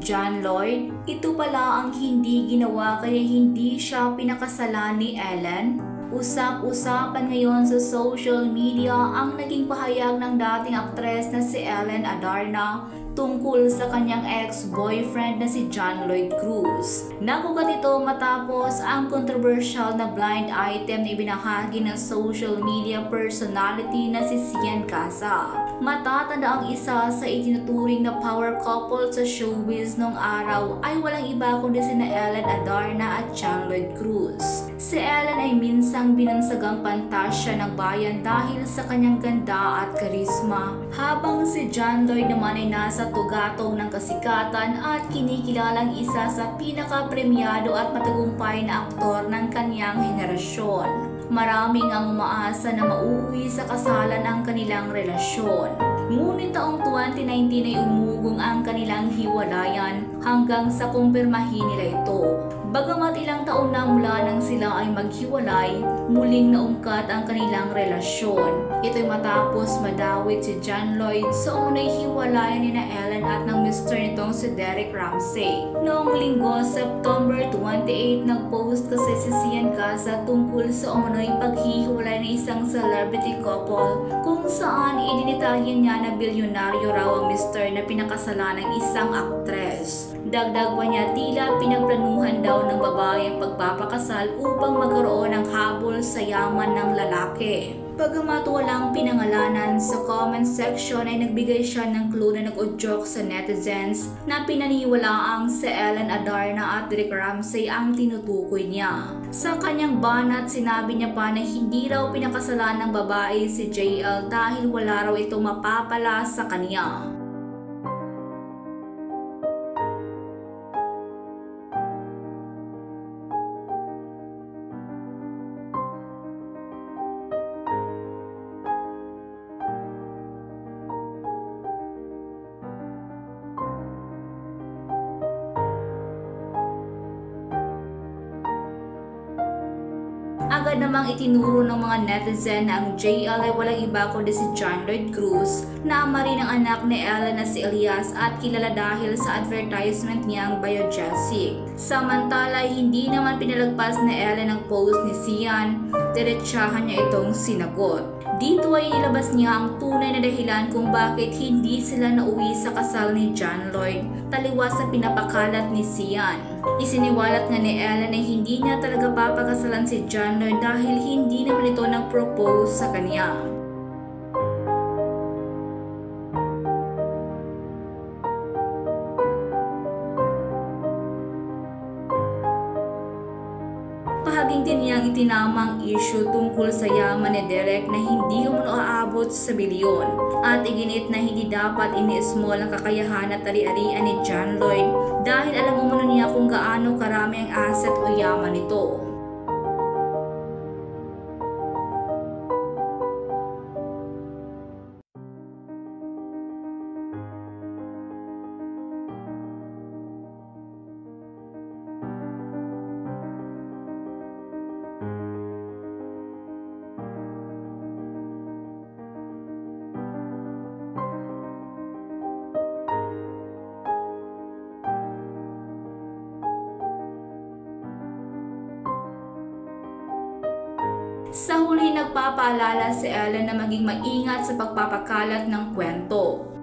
John Lloyd, ito pala ang hindi ginawa kaya hindi siya pinakasalan ni Ellen. Usap-usapan ngayon sa social media ang naging pahayag ng dating aktres na si Ellen Adarna tungkol sa kanyang ex-boyfriend na si John Lloyd Cruz. Nagugat ito matapos ang controversial na blind item na ibinahagi ng social media personality na si Sian Casa. Matatanda ang isa sa itinuturing na power couple sa showbiz noong araw ay walang iba kundi sina Ellen Adarna at John Lloyd Cruz. Si Ellen ay minsang binansagang pantasya ng bayan dahil sa kanyang ganda at karisma, habang si John Lloyd naman ay nasa tugatong ng kasikatan at kinikilalang isa sa pinaka-premyado at matagumpay na aktor ng kanyang henerasyon. Maraming ang umaasa na mauuwi sa kasalan ang kanilang relasyon. Ngunit taong 2019 ay umugong ang kanilang hiwalayan hanggang sa kumpirmahin nila ito. Bagamat ilang taon na mula nang sila ay maghiwalay, muling naungkat ang kanilang relasyon. Ito'y matapos madawit si John Lloyd sa umunoy hiwalayan ni na Ellen at ng mister nitong si Derek Ramsey. Noong linggo, September 28, nagpost kasi si Sian Casa tungkol sa umunoy paghihiwalay ng isang celebrity couple kung saan idinitalya niya na bilyonaryo raw ang mister na pinakasalan ng isang aktres. Dagdag pa niya tila pinagplanuhan daw ng babae ang pagpapakasal upang magkaroon ng habol sa yaman ng lalaki. Bagamat walang pinangalanan, sa comment section ay nagbigay siya ng clue na nag-udyok sa netizens na pinaniwalaang si Ellen Adarna at Derek Ramsey ang tinutukoy niya. Sa kanyang banat, sinabi niya pa na hindi raw pinakasalan ng babae si JL dahil wala raw ito mapapala sa kanya. Agad namang itinuro ng mga netizen na ang JL ay walang iba kundi si John Lloyd Cruz, na ama rin ng anak ni Ellen na si Elias at kilala dahil sa advertisement niyang Biogesic. Samantala, hindi naman pinalagpas ni Ellen ang post ni Sian, diretsahan niya itong sinagot. Dito ay ilabas niya ang tunay na dahilan kung bakit hindi sila nauwi sa kasal ni John Lloyd, taliwas sa pinapakalat ni Sian. Isiniwalat nga ni Ellen na hindi niya talaga papakasalan si John Lloyd dahil hindi naman ito nag-propose sa kanya. Pahaging din niyang itinamang issue tungkol sa yaman ni Derek na hindi umano aabot sa bilyon, at iginit na hindi dapat ini-small ang kakayahan at ari-arian ni John Lloyd dahil alam umano niya kung gaano karami ang asset o yaman nito. Sa huli, nagpapaalala si Ellen na maging maingat sa pagpapakalat ng kwento.